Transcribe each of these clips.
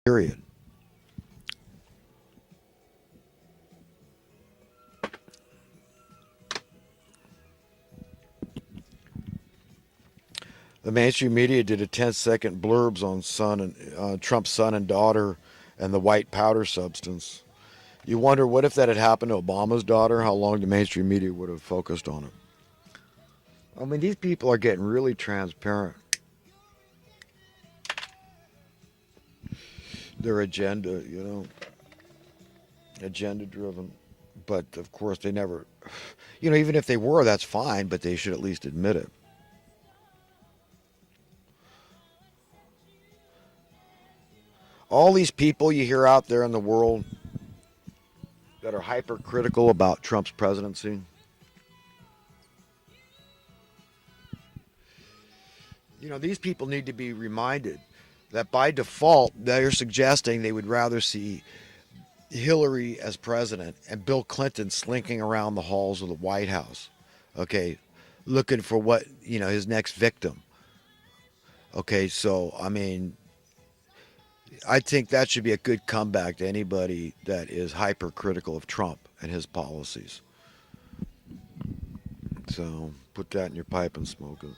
period. The mainstream media did a 10-second blurbs on Trump's son and daughter and the white powder substance. You wonder, what if that had happened to Obama's daughter? How long the mainstream media would have focused on it? I mean, these people are getting really transparent. Their agenda, agenda driven. But of course, they never, even if they were, that's fine, but they should at least admit it. All these people you hear out there in the world that are hypercritical about Trump's presidency, these people need to be reminded that by default, they're suggesting they would rather see Hillary as president and Bill Clinton slinking around the halls of the White House, okay, looking for what, his next victim. Okay, so, I mean, I think that should be a good comeback to anybody that is hypercritical of Trump and his policies. So, put that in your pipe and smoke it.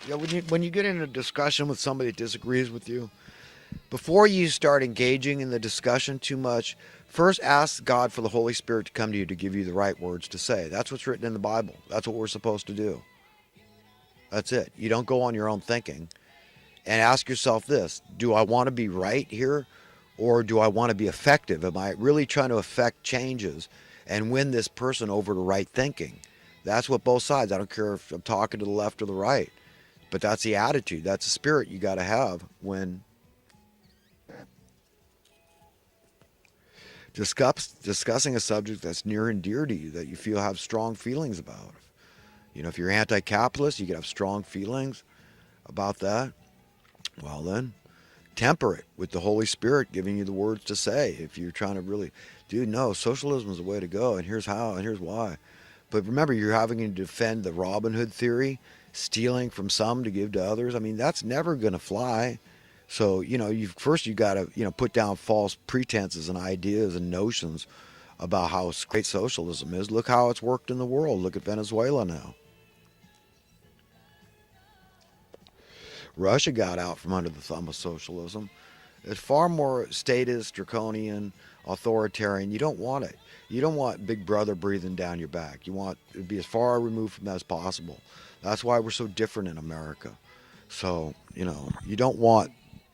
Yeah, when you get in a discussion with somebody that disagrees with you, before you start engaging in the discussion too much, first ask God for the Holy Spirit to come to you to give you the right words to say. That's what's written in the Bible. That's what we're supposed to do. That's it. You don't go on your own thinking. And ask yourself this: do I want to be right here, or do I want to be effective? Am I really trying to affect changes and win this person over to right thinking? That's what both sides. I don't care if I'm talking to the left or the right. But that's the attitude. That's the spirit you got to have when discussing a subject that's near and dear to you, that you feel have strong feelings about. If you're anti-capitalist, you can have strong feelings about that. Well, then, temper it with the Holy Spirit giving you the words to say. If you're trying to really, dude, no, socialism is the way to go, and here's how, and here's why. But remember, you're having to defend the Robin Hood theory, stealing from some to give to others. I mean, that's never going to fly. So, you got to, put down false pretenses and ideas and notions about how great socialism is. Look how it's worked in the world. Look at Venezuela now. Russia got out from under the thumb of socialism. It's far more statist, draconian, authoritarian. You don't want it. You don't want Big Brother breathing down your back. You want to be as far removed from that as possible. That's why we're so different in America. So, you don't want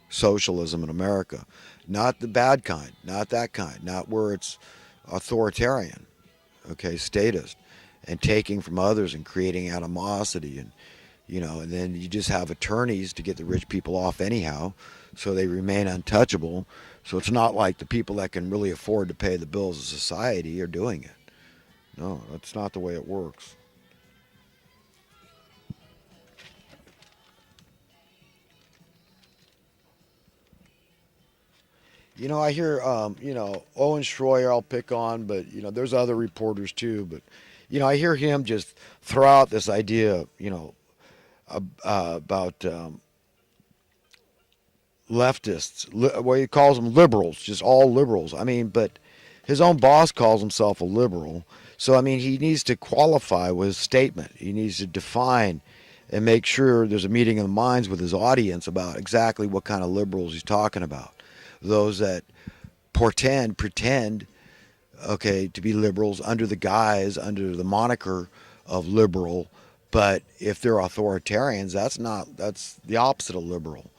socialism in America. Not the bad kind, not that kind, not where it's authoritarian, okay, statist, and taking from others and creating animosity, and and then you just have attorneys to get the rich people off anyhow, so they remain untouchable. So it's not like the people that can really afford to pay the bills of society are doing it. No, that's not the way it works. I hear, Owen Schroyer I'll pick on, but, there's other reporters too. But, I hear him just throw out this idea, about leftists. Well, he calls them liberals, just all liberals. I mean, but his own boss calls himself a liberal. So, I mean, he needs to qualify with his statement. He needs to define and make sure there's a meeting of the minds with his audience about exactly what kind of liberals he's talking about. Those that pretend, okay, to be liberals under the moniker of liberal, but if they're authoritarians, that's the opposite of liberal,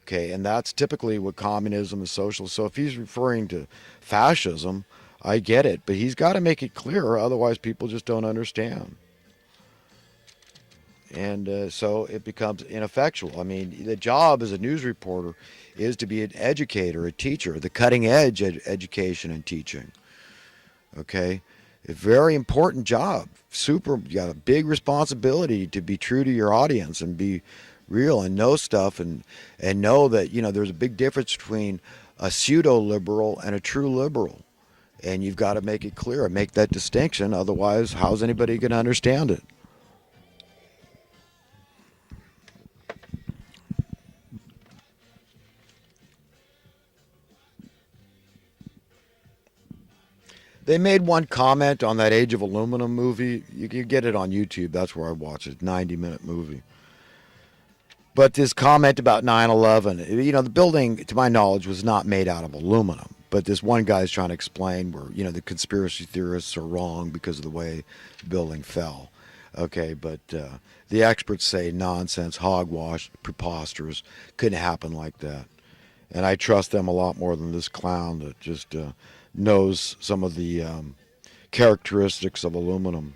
okay, and that's typically what communism is, socialist. So if he's referring to fascism, I get it, but he's got to make it clear, otherwise people just don't understand. And so it becomes ineffectual. I mean, the job as a news reporter is to be an educator, a teacher, the cutting edge education and teaching. Okay? A very important job. You got a big responsibility to be true to your audience and be real and know stuff and know that, there's a big difference between a pseudo liberal and a true liberal. And you've got to make it clear and make that distinction. Otherwise, how's anybody going to understand it? They made one comment on that Age of Aluminum movie. You can get it on YouTube. That's where I watch it. 90-minute movie. But this comment about 9/11, the building, to my knowledge, was not made out of aluminum. But this one guy is trying to explain where, the conspiracy theorists are wrong because of the way the building fell. Okay, but the experts say nonsense, hogwash, preposterous, couldn't happen like that. And I trust them a lot more than this clown that just knows some of the characteristics of aluminum.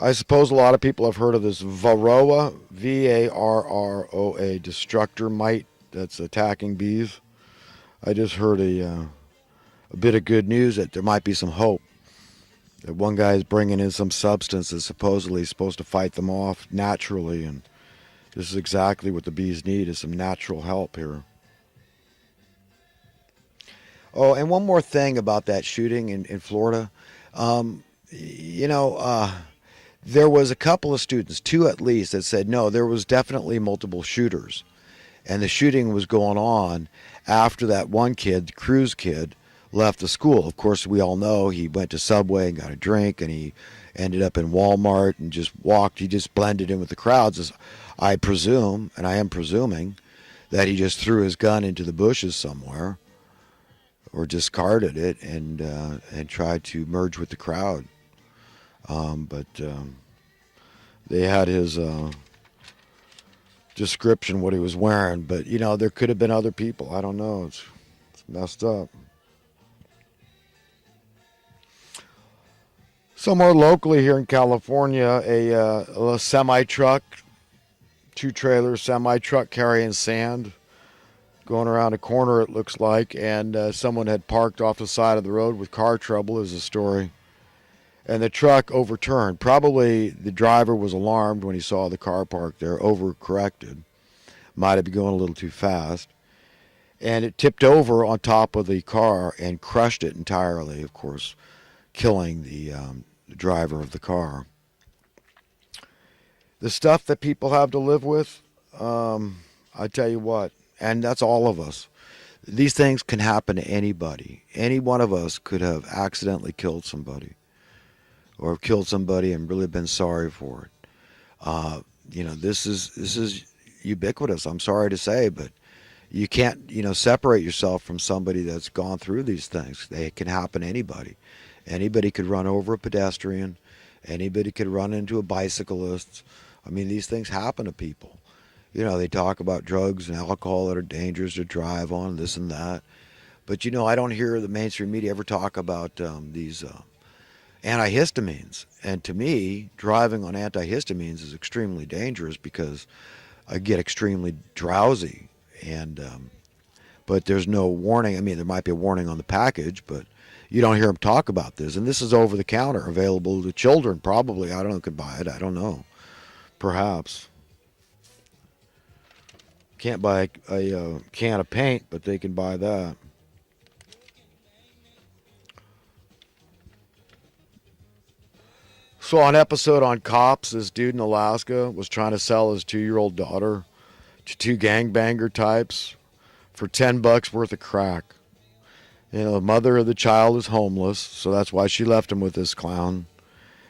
I suppose a lot of people have heard of this Varroa, Varroa, destructor mite that's attacking bees. I just heard a bit of good news that there might be some hope. That one guy is bringing in some substance that's supposedly supposed to fight them off naturally, and this is exactly what the bees need, is some natural help here. Oh, and one more thing about that shooting in Florida. Um, you know, there was a couple of students, two at least, that said no, there was definitely multiple shooters, and the shooting was going on after that one kid, Cruz kid, left the school. Of course, we all know he went to Subway and got a drink, and he ended up in Walmart and just walked. He just blended in with the crowds, as I presume, and I am presuming, that he just threw his gun into the bushes somewhere or discarded it and tried to merge with the crowd. But they had his description what he was wearing. But there could have been other people. I don't know. It's messed up. Somewhere locally here in California, a semi truck, two-trailer semi truck carrying sand, going around a corner, it looks like, and someone had parked off the side of the road with car trouble, is the story. And the truck overturned. Probably the driver was alarmed when he saw the car parked there, overcorrected. Might have been going a little too fast. And it tipped over on top of the car and crushed it entirely, of course, killing the driver of the car. The stuff that people have to live with, I tell you what, and that's all of us. These things can happen to anybody. Any one of us could have accidentally killed somebody, or killed somebody and really been sorry for it. This is ubiquitous. I'm sorry to say, but you can't separate yourself from somebody that's gone through these things. They can happen to anybody. Anybody could run over a pedestrian. Anybody could run into a bicyclist. I mean, these things happen to people. They talk about drugs and alcohol that are dangerous to drive on, this and that. But I don't hear the mainstream media ever talk about these antihistamines. And to me, driving on antihistamines is extremely dangerous because I get extremely drowsy. And but there's no warning. I mean, there might be a warning on the package, but you don't hear them talk about this. And this is over the counter, available to children probably. I don't know, could buy it. I don't know. Perhaps. Can't buy a can of paint, but they can buy that. Saw an episode on cops. This dude in Alaska was trying to sell his 2-year-old daughter to two gangbanger types for $10 worth of crack. The mother of the child is homeless, so that's why she left him with this clown.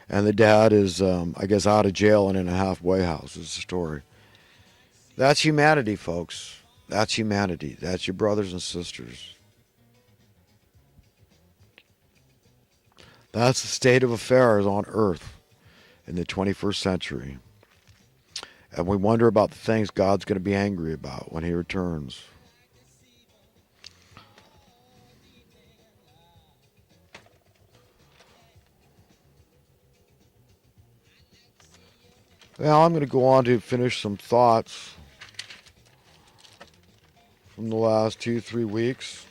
And the dad is, I guess, out of jail and in a halfway house, is the story. That's humanity, folks. That's humanity. That's your brothers and sisters. That's the state of affairs on Earth in the 21st century. And we wonder about the things God's going to be angry about when he returns. Well, I'm going to go on to finish some thoughts from the last 2-3 weeks.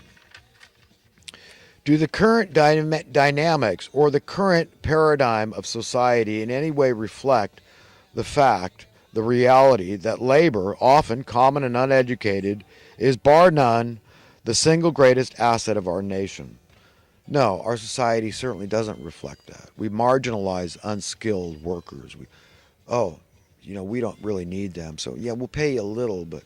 Do the current dynamics or the current paradigm of society in any way reflect the fact the reality that labor, often common and uneducated, is bar none the single greatest asset of our nation. No, our society certainly doesn't reflect that. We marginalize unskilled workers. Oh, we don't really need them. So, yeah, we'll pay you a little, but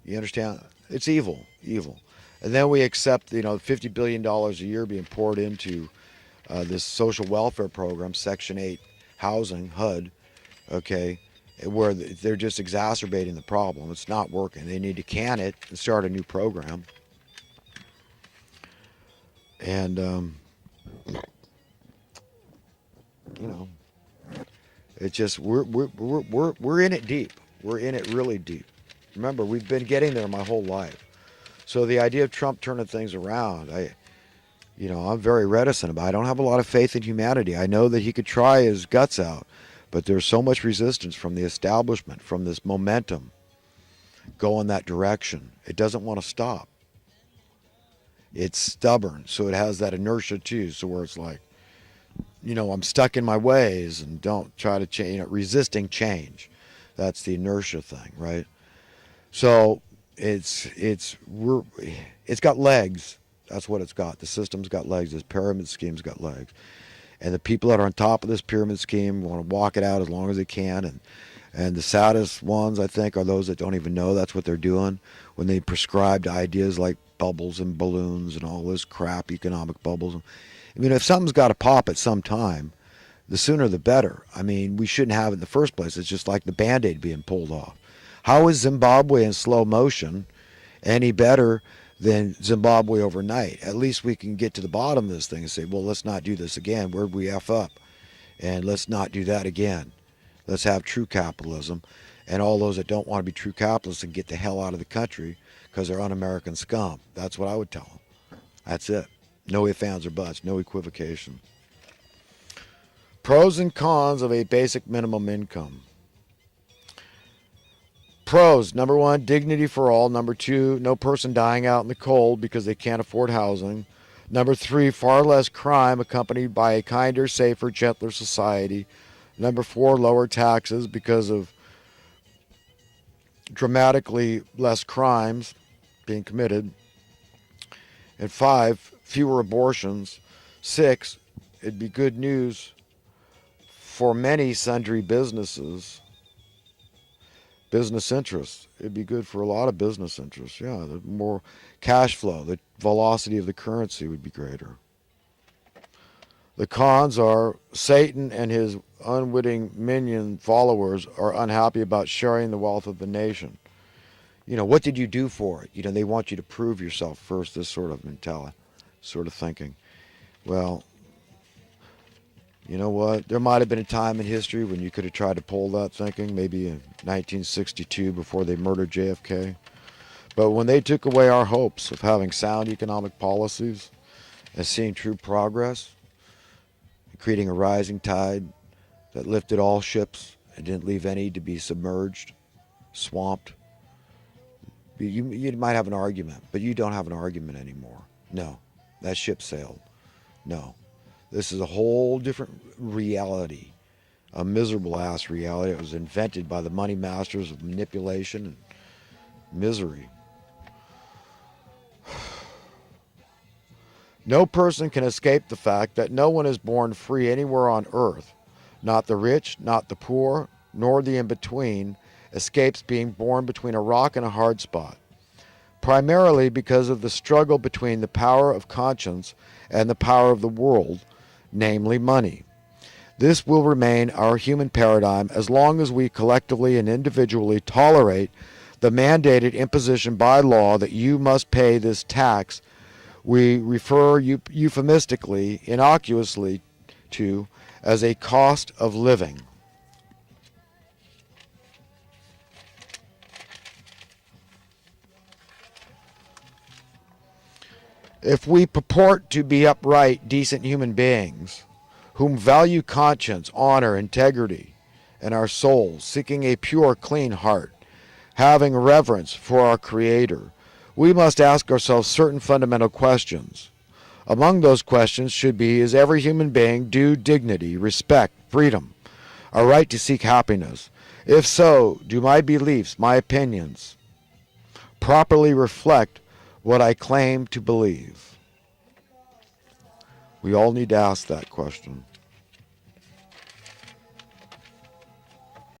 you understand? It's evil, evil. And then we accept, $50 billion a year being poured into this social welfare program, Section 8 housing, HUD, okay, where they're just exacerbating the problem. It's not working. They need to can it and start a new program. And, it's just we're in it deep. We're in it really deep. Remember, we've been getting there my whole life. So the idea of Trump turning things around, I'm very reticent about it. I don't have a lot of faith in humanity. I know that he could try his guts out, but there's so much resistance from the establishment, from this momentum going that direction. It doesn't want to stop. It's stubborn, so it has that inertia too, so where it's like, I'm stuck in my ways and don't try to change, resisting change. That's the inertia thing, right? So it's got legs. That's what it's got. The system's got legs. This pyramid scheme's got legs. And the people that are on top of this pyramid scheme want to walk it out as long as they can. And the saddest ones, I think, are those that don't even know that's what they're doing when they prescribed ideas like bubbles and balloons and all this crap, economic bubbles. I mean, if something's got to pop at some time, the sooner the better. I mean, we shouldn't have it in the first place. It's just like the Band-Aid being pulled off. How is Zimbabwe in slow motion any better than Zimbabwe overnight? At least we can get to the bottom of this thing and say, well, let's not do this again. Where'd we F up? And let's not do that again. Let's have true capitalism. And all those that don't want to be true capitalists can get the hell out of the country because they're un-American scum. That's what I would tell them. That's it. No ifs, ands, or buts. No equivocation. Pros and cons of a basic minimum income. Pros, number one, dignity for all. Number two, no person dying out in the cold because they can't afford housing. Number three, far less crime accompanied by a kinder, safer, gentler society. Number four, lower taxes because of dramatically less crimes being committed. And five, fewer abortions. Six, it'd be good news for many sundry businesses. Business interests. It'd be good for a lot of business interests. Yeah, the more cash flow, the velocity of the currency would be greater. The cons are Satan and his unwitting minion followers are unhappy about sharing the wealth of the nation. What did you do for it? They want you to prove yourself first, this sort of mentality, sort of thinking. Well, you know what? There might have been a time in history when you could have tried to pull that thinking, maybe in 1962 before they murdered JFK. But when they took away our hopes of having sound economic policies and seeing true progress, creating a rising tide that lifted all ships and didn't leave any to be submerged, swamped, you might have an argument, but you don't have an argument anymore. No, that ship sailed. No. This is a whole different reality, a miserable ass reality. It was invented by the money masters of manipulation and misery. No person can escape the fact that no one is born free anywhere on earth. Not the rich, not the poor, nor the in-between escapes being born between a rock and a hard spot. Primarily because of the struggle between the power of conscience and the power of the world, namely money. This will remain our human paradigm as long as we collectively and individually tolerate the mandated imposition by law that you must pay this tax we refer euphemistically, innocuously to as a cost of living. If we purport to be upright, decent human beings, whom value conscience, honor, integrity, and our souls, seeking a pure, clean heart, having reverence for our Creator, we must ask ourselves certain fundamental questions. Among those questions should be, is every human being due dignity, respect, freedom, a right to seek happiness, If so, do my beliefs, my opinions, properly reflect what I claim to believe? We all need to ask that question.